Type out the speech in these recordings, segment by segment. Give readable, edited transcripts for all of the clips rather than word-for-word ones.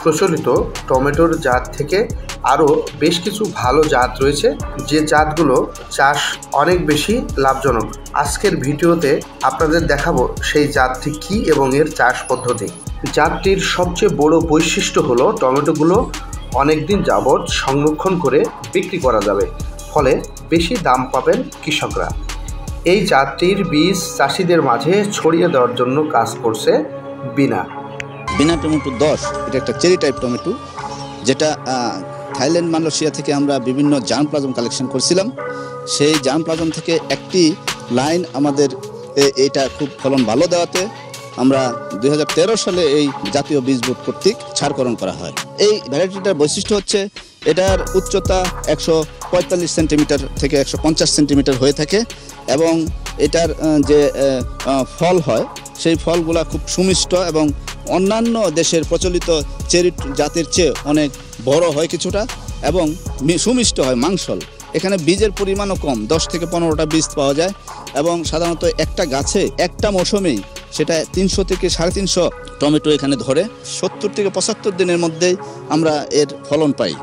প্রচলিত টমেটোর জাত থেকে আরও বেশ কিছু ভালো জাত রয়েছে, যে জাতগুলো চাষ অনেক বেশি লাভজনক। আজকের ভিডিওতে আপনাদের দেখাবো সেই জাতটি কী এবং এর চাষ পদ্ধতি। জাতটির সবচেয়ে বড় বৈশিষ্ট্য হলো টমেটোগুলো অনেক দিন যাবৎ সংরক্ষণ করে বিক্রি করা যাবে, ফলে বেশি দাম পাবেন কৃষকরা। এই জাতটির বীজ চাষিদের মাঝে ছড়িয়ে দেওয়ার জন্য কাজ করছে বিনা টমেটো 10। এটা একটা চেরি টাইপ টমেটো, যেটা থাইল্যান্ড মালয়েশিয়া থেকে আমরা বিভিন্ন জার্মপ্লাজম কালেকশন করছিলাম। সেই জার্মপ্লাজম থেকে একটি লাইন আমাদের এটা খুব ফলন ভালো দেওয়াতে আমরা 2013 সালে এই জাতীয় বীজ বোর্ড কর্তৃক ছাড়করণ করা হয়। এই ভ্যারাইটিটার বৈশিষ্ট্য হচ্ছে এটার উচ্চতা 145 সেন্টিমিটার থেকে 150 সেন্টিমিটার হয়ে থাকে এবং এটার যে ফল হয় সেই ফলগুলা খুব সুমিষ্ট এবং অন্যান্য দেশের প্রচলিত চেরি জাতের চেয়ে অনেক বড় হয় কিছুটা এবং সুমিষ্ট হয়, মাংসল। এখানে বীজের পরিমাণও কম, 10 থেকে 15টা বীজ পাওয়া যায় এবং সাধারণত একটা গাছে একটা মৌসুমেই সেটা 300 থেকে 350 টমেটো এখানে ধরে 70 থেকে 75 দিনের মধ্যেই আমরা এর ফলন পাই।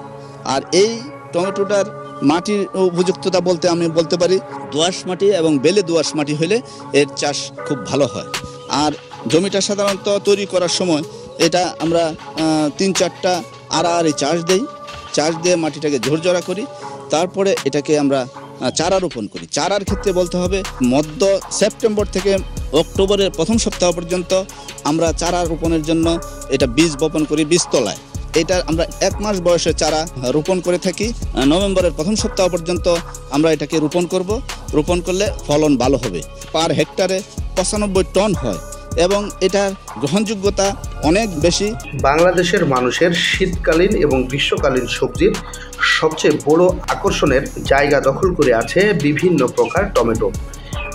আর এই টমেটোটার মাটির উপযুক্ততা বলতে আমি বলতে পারি দোআঁশ মাটি এবং বেলে দোআঁশ মাটি হলে এর চাষ খুব ভালো হয়। আর জমিটা সাধারণত তৈরি করার সময় এটা আমরা 3-4টা আড়াআড়ি চাষ দিয়ে মাটিটাকে ঝরঝরা করি, তারপরে এটাকে আমরা চারা রোপণ করি। চারার ক্ষেত্রে বলতে হবে মধ্য সেপ্টেম্বর থেকে অক্টোবরের প্রথম সপ্তাহ পর্যন্ত আমরা চারা রোপণের জন্য এটা বীজ বপন করি বীজতলায়। এটা আমরা 1 মাস বয়সে চারা রোপণ করে থাকি। নভেম্বরের প্রথম সপ্তাহ পর্যন্ত আমরা এটাকে রোপণ করব। রোপণ করলে ফলন ভালো হবে। পার হেক্টরে 95 টন হয় এবং এটার গ্রহণযোগ্যতা অনেক বেশি। বাংলাদেশের মানুষের শীতকালীন এবং গ্রীষ্মকালীন সবজির সবচেয়ে বড় আকর্ষণের জায়গা দখল করে আছে বিভিন্ন প্রকার টমেটো।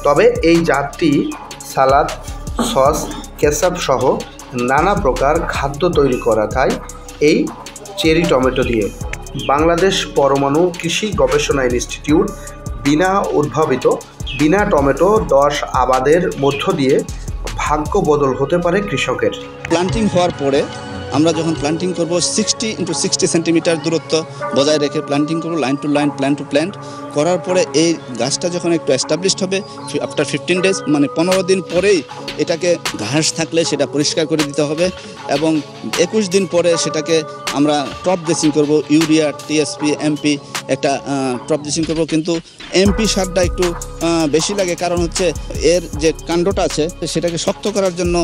তবে এই জাতটি সালাদ, সস, কেচাপ সহ নানা প্রকার খাদ্য তৈরি করা হয় এই চেরি টমেটো দিয়ে। বাংলাদেশ পরমাণু কৃষি গবেষণা ইনস্টিটিউট বিনা উদ্ভাবিত বিনা টমেটো 10 আবাদের মধ্য দিয়ে ভাগ্য বদল হতে পারে কৃষকের। প্লান্টিং হওয়ার পরে আমরা যখন প্লান্টিং করব 60 × 60 সেন্টিমিটার দূরত্ব বজায় রেখে প্লান্টিং করব, line to line, plant to plant করার পরে এই গাছটা যখন একটু এস্টাবলিশড হবে আফটার 15 ডেজ মানে 15 দিন পরেই এটাকে ঘাস থাকলে সেটা পরিষ্কার করে দিতে হবে এবং 21 দিন পরে সেটাকে আমরা টপ ড্রেসিং করব, ইউরিয়া, টিএসপি, এমপি একটা টপ ড্রেসিং করব। কিন্তু এমপি সারটা একটু বেশি লাগে, কারণ হচ্ছে এর যে কাণ্ডটা আছে সেটাকে শক্ত করার জন্য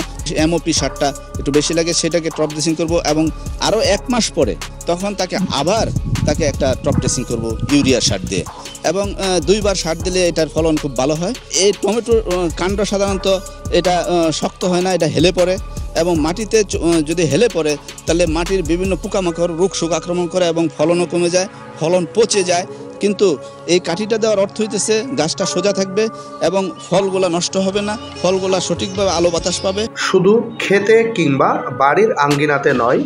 এমওপি সারটা একটু বেশি লাগে, সেটাকে টপ ড্রেসিং করব এবং আরও 1 মাস পরে তখন তাকে একটা টপ ড্রেসিং করব ইউরিয়া সার দিয়ে এবং 2 বার সার দিলে এটার ফলন খুব ভালো হয়। এই টমেটোর কাণ্ড সাধারণত এটা শক্ত হয় না, এটা হেলে পড়ে এবং মাটিতে যদি হেলে পড়ে তাহলে মাটির বিভিন্ন পোকামাকড় রোগ শোক আক্রমণ করে এবং ফলনও কমে যায়, ফলন পচে যায়। কিন্তু এই কাঠিটা দেওয়ার অর্থ হইতেছে গাছটা সোজা থাকবে এবং ফলগুলা নষ্ট হবে না, ফলগুলা সঠিকভাবে আলো বাতাস পাবে। শুধু খেতে কিংবা বাড়ির আঙ্গিনাতে নয়,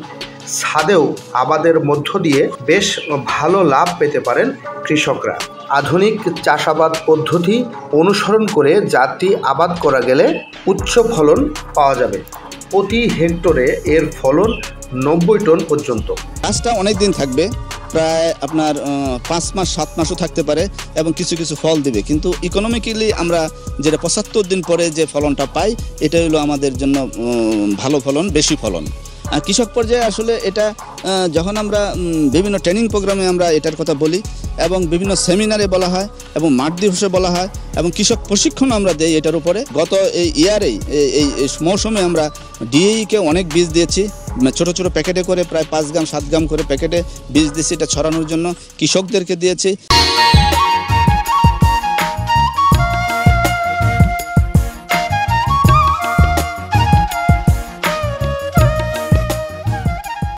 ছাদেও আবাদের মধ্য দিয়ে বেশ ভালো লাভ পেতে পারেন কৃষকরা। আধুনিক চাষাবাদ পদ্ধতি অনুসরণ করে জাতটি আবাদ করা গেলে উচ্চ ফলন পাওয়া যাবে। প্রতি হেক্টরে এর ফলন 90 টন পর্যন্ত। গাছটা অনেক দিন থাকবে, প্রায় আপনার 5 মাস 7 মাসও থাকতে পারে এবং কিছু কিছু ফল দিবে। কিন্তু ইকোনমিক্যালি আমরা যেটা 75 দিন পরে যে ফলনটা পাই এটা হলো আমাদের জন্য ভালো ফলন, বেশি ফলন। কৃষক পর্যায়ে আসলে এটা যখন আমরা বিভিন্ন ট্রেনিং প্রোগ্রামে আমরা এটার কথা বলি এবং বিভিন্ন সেমিনারে বলা হয় এবং মাঠ দিবসে বলা হয় এবং কৃষক প্রশিক্ষণ আমরা দেই এটার উপরে। গত এই ইয়ারেই এই মৌসুমে আমরা ডিএইকে অনেক বীজ দিয়েছি, ছোট ছোট প্যাকেটে করে প্রায় 5 গ্রাম 7 গ্রাম করে প্যাকেটে বীজ দিয়েছি, এটা ছড়ানোর জন্য কৃষকদেরকে দিয়েছি।